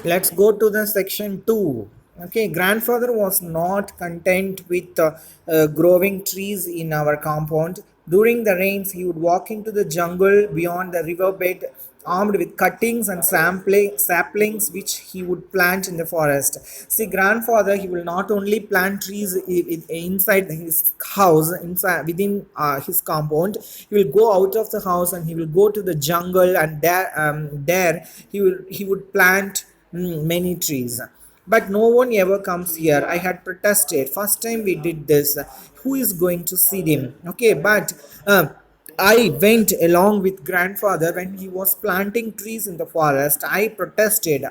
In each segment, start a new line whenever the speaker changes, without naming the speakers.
Let's go to the section 2. Okay, grandfather was not content with growing trees in our compound. During the rains, he would walk into the jungle beyond the riverbed, armed with cuttings and saplings which he would plant in the forest. See, grandfather, he will not only plant trees inside his house, inside within his compound. He will go out of the house and he will go to the jungle, and there he would plant many trees. But no one ever comes here. I had protested. First time we did this. Who is going to see them? Okay, but I went along with grandfather when he was planting trees in the forest. I protested.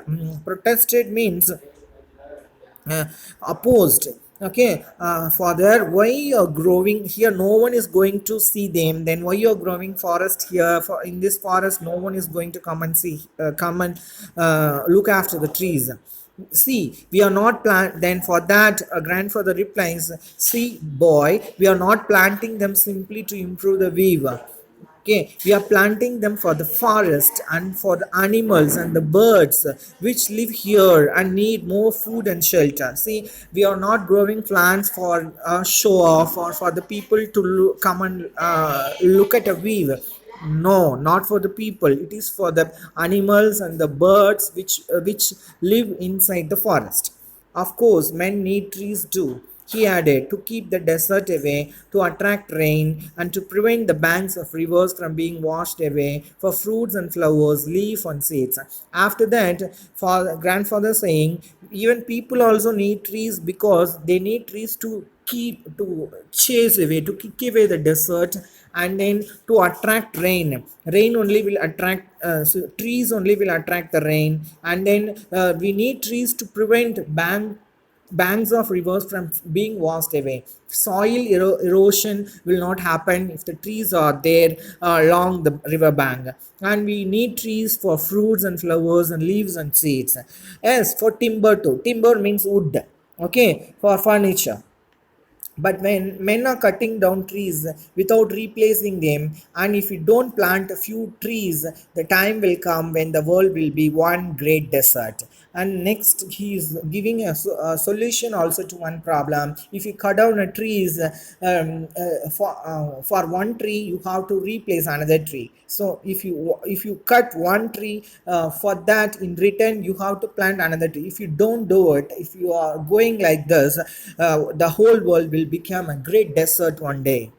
Protested means opposed. Okay, father, why you're growing here? No one is going to see them. Then why you're growing forest here? For in this forest, no one is going to come and see, come and look after the trees. See, we are not plant. Then for that, a grandfather replies, "See, boy, we are not planting them simply to improve the view. Okay, we are planting them for the forest and for the animals and the birds which live here and need more food and shelter. See, we are not growing plants for show off or for the people to come and look at a view. No, not for the people. It is for the animals and the birds which live inside the forest. Of course, men need trees too, he added, to keep the desert away, to attract rain, and to prevent the banks of rivers from being washed away, for fruits and flowers, leaf and seeds. After that, grandfather saying, even people also need trees because they need trees to chase away, to kick away the desert, and then to attract rain. Rain only will attract, so trees only will attract the rain, and then we need trees to prevent banks of rivers from being washed away. Soil erosion will not happen if the trees are there along the river bank. And we need trees for fruits and flowers and leaves and seeds. Yes, for timber too. Timber means wood. Okay, for furniture. But when men are cutting down trees without replacing them, and if we don't plant a few trees, the time will come when the world will be one great desert. And next, he is giving a solution also to one problem. If you cut down a trees, for one tree, you have to replace another tree. So if you cut one tree, for that in return you have to plant another tree. If you don't do it, if you are going like this, the whole world will become a great desert one day.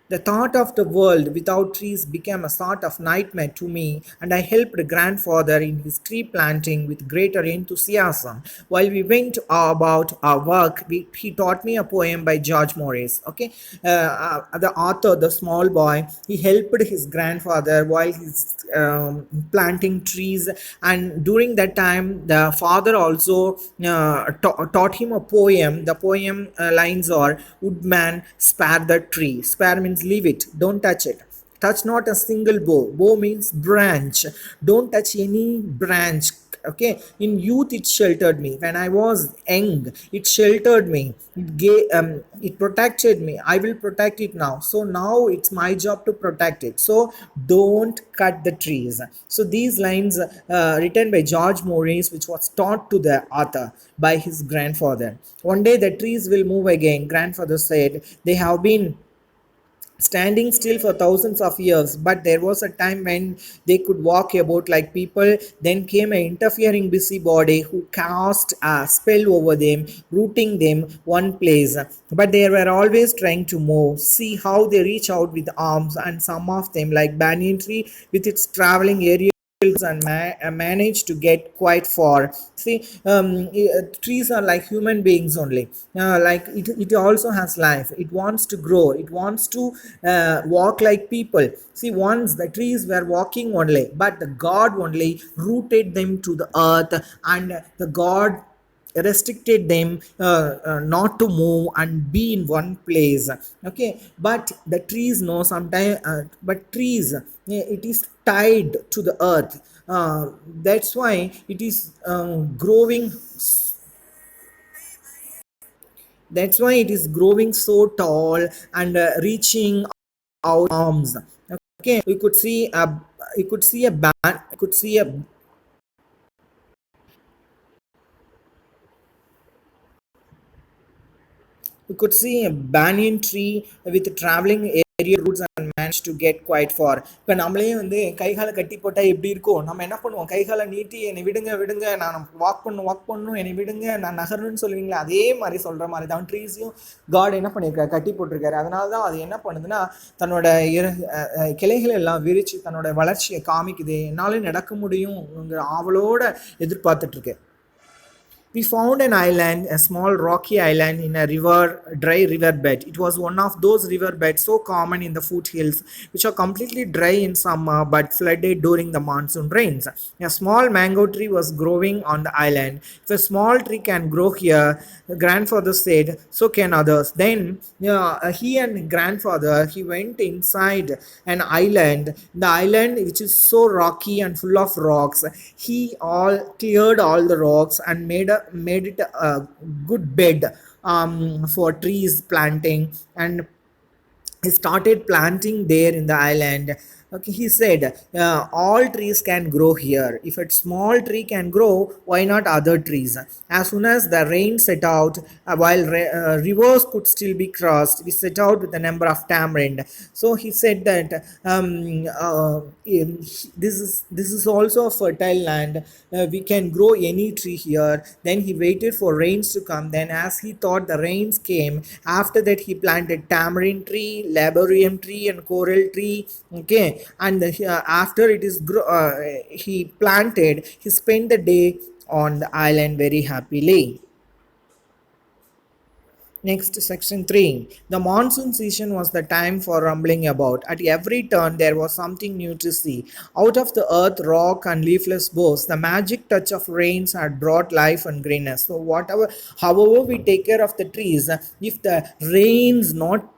The thought of the world without trees became a sort of nightmare to me, and I helped grandfather in his tree planting with greater enthusiasm. While we went about our work, he taught me a poem by George Morris. Okay, the author, the small boy, he helped his grandfather while he's planting trees, and during that time, the father also taught him a poem. The poem lines are, "Woodman, spare the tree." Spare means leave it, don't touch it. Touch not a single bough. Bough means branch. Don't touch any branch. Okay, in youth it sheltered me. When I was young, it sheltered me. It protected me. I will protect it now. So now it's my job to protect it. So don't cut the trees. So these lines written by George Morris, which was taught to the author by his grandfather. One day the trees will move again, grandfather said. They have been standing still for thousands of years, but there was a time when they could walk about like people. Then came an interfering busybody who cast a spell over them, rooting them one place. But they were always trying to move. See how they reach out with arms, and some of them, like banyan tree with its traveling area, and manage to get quite far. See, trees are like human beings only. Like it also has life. It wants to grow. It wants to walk like people. See, once the trees were walking only, but the God only rooted them to the earth, and the God restricted them not to move and be in one place. Okay, but the trees know sometimes, but trees, it is tied to the earth. That's why it is growing. That's why it is growing so tall and reaching out arms. Okay, we could see a We could see a banyan tree with traveling area roots and managed to get quite far. இப்போ நம்மளே வந்து கைகாலை கட்டி போட்டால் எப்படி இருக்கும், நம்ம என்ன பண்ணுவோம், கைகாலை நீட்டி என்னை விடுங்க விடுங்க, நான் வாக் பண்ணணும் என்னை விடுங்க, நான் நகரணும்னு சொல்லுவீங்களா, அதே மாதிரி சொல்கிற மாதிரி தான் ட்ரீஸையும் காட் என்ன பண்ணியிருக்காரு, கட்டி போட்டிருக்காரு. அதனால தான் அது என்ன பண்ணுதுன்னா, தன்னோட கிளைகளை எல்லாம் விரித்து தன்னோட வளர்ச்சியை காமிக்குது, என்னாலும் நடக்க முடியுங்கிற ஆவலோட எதிர்பார்த்துட்ருக்கு. We found an island, a small rocky island in a dry river bed. It was one of those river beds so common in the foothills, which are completely dry in summer but flooded during the monsoon rains. A small mango tree was growing on the island. If a small tree can grow here, grandfather said, so can others. Then he and grandfather he went inside an island. The island, which is so rocky and full of rocks, he all cleared all the rocks and made it a good bed for trees planting, and he started planting there in the island. Okay, he said, all trees can grow here. If a small tree can grow, why not other trees? As soon as the rain set out, while rivers could still be crossed, we set out with a number of tamarind. So he said that this is also a fertile land. We can grow any tree here. Then he waited for rains to come. Then, as he thought the rains came, after that he planted tamarind tree, laborium tree, and coral tree. Okay, and after it is he planted, he spent the day on the island very happily. Next, section 3. The monsoon season was the time for rumbling about. At every turn, there was something new to see. Out of the earth, rock, and leafless boughs, the magic touch of rains had brought life and greenness. So, however, we take care of the trees, if the rains not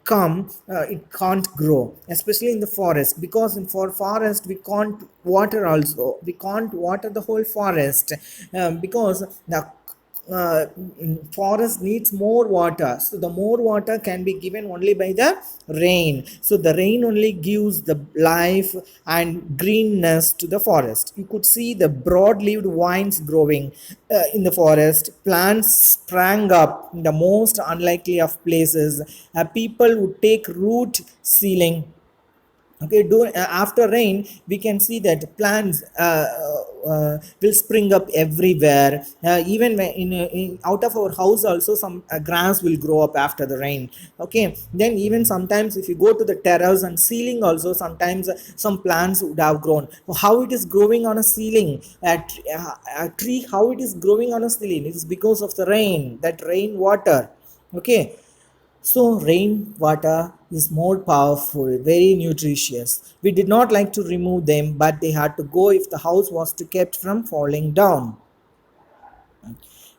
come, it can't grow, especially in the forest, because in for forest we can't water also, we can't water the whole forest, because the forest needs more water, so the more water can be given only by the rain. So the rain only gives the life and greenness to the forest. You could see the broad-leaved vines growing in the forest. Plants sprang up in the most unlikely of places. People would take root sealing. Okay, after rain we can see that plants will spring up everywhere. Even when out of our house also some grass will grow up after the rain. Okay, then even sometimes if you go to the terrace and ceiling also, sometimes some plants would have grown. How it is growing on a ceiling, a tree, how it is growing on a ceiling, it is because of the rain, that rain water. Okay, so rainwater is more powerful, very nutritious. We did not like to remove them, but they had to go if the house was to kept from falling down.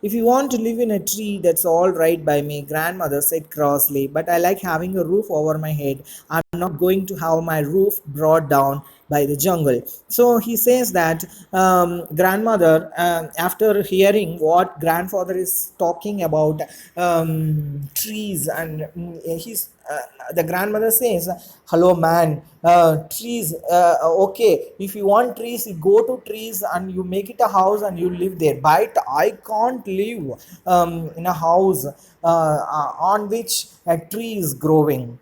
If you want to live in a tree, that's all right by me, grandmother said crossly, but I like having a roof over my head. I'm not going to have my roof brought down by the jungle. So he says that grandmother, after hearing what grandfather is talking about trees, and he's the grandmother says, hello man, trees, okay, if you want trees, you go to trees and you make it a house and you live there, but I can't live in a house on which a tree is growing.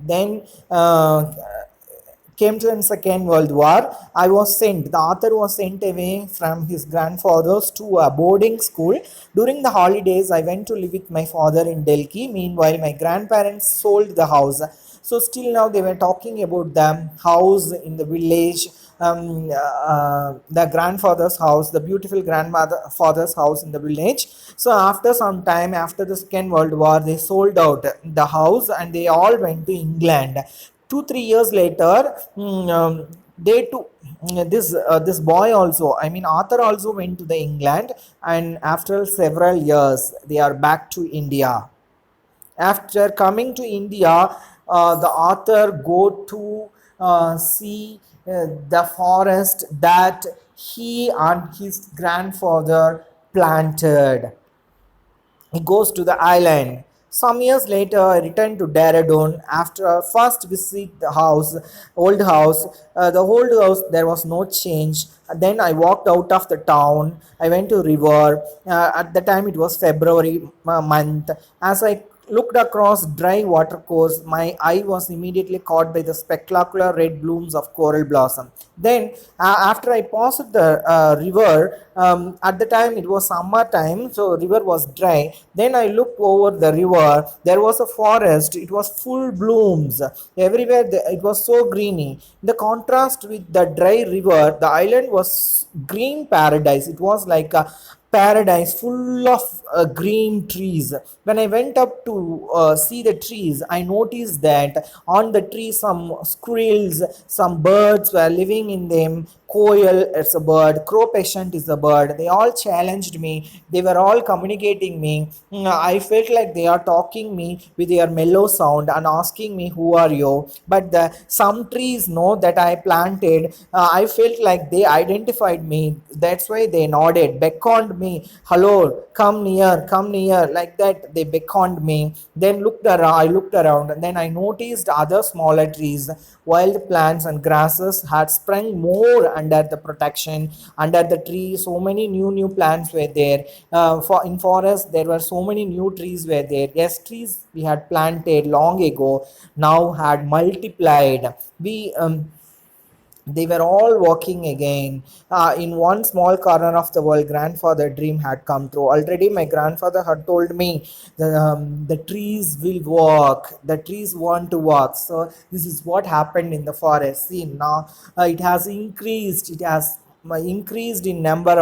Then came to the Second World War. The author was sent away from his grandfather's to a boarding school. During the holidays, I went to live with my father in Delhi. Meanwhile, my grandparents sold the house. So still now they were talking about the house in the village, the grandfather's house, the beautiful grandfather's house in the village. So after some time, after the Second World War, they sold out the house and they all went to England. 2 3 years later, they too, this boy also, I mean Arthur also went to the England, and after several years they are back to India. After coming to India, the author go to see the forest that he and his grandfather planted. He goes to the island. Some years later, I returned to Dehradun after a first visit the house, old house. The old house, there was no change. Then I walked out of the town. I went to river. At the time, it was February month. As I looked across dry watercourse, my eye was immediately caught by the spectacular red blooms of coral blossom. Then, after I passed the river, at the time it was summer time, so river was dry. Then I looked over the river. There was a forest. It was full blooms everywhere. It was so greeny. The contrast with the dry river, the island was green paradise. It was like a paradise full of green trees. When I went up to see the trees, I noticed that on the tree some squirrels, some birds were living in them. Koel is a bird, crow patient is a bird. They all challenged me. They were all communicating me. I felt like they are talking me with their mellow sound and asking me who are you. But some trees know that I planted. I felt like they identified me. That's why they nodded, beckoned me. Hello, come near. Like that, they beckoned me. Then looked around. I looked around, and then I noticed other smaller trees. Wild plants and grasses had sprung more under the protection, under the tree. So many new plants were there. For in forest, there were so many new trees were there. Yes, trees we had planted long ago now had multiplied. We They were all walking again. In one small corner of the world, grandfather dream had come true. Already, my grandfather had told me that the trees will walk. The trees want to walk. So this is what happened in the forest. See now, it has increased. It has increased in number.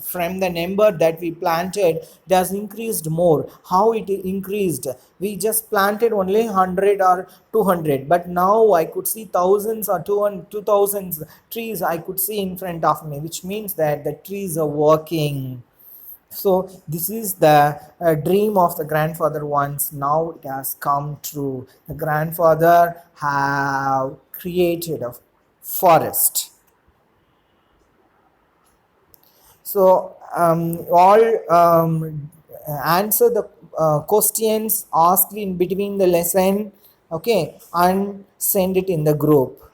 From the number that we planted, it has increased more. How it increased? We just planted only 100 or 200, but now I could see thousands or 2000 trees I could see in front of me, which means that the trees are working. So this is the dream of the grandfather once. Now it has come true. The grandfather have created a forest. So all answer the questions asked in between the lesson, okay, and send it in the group.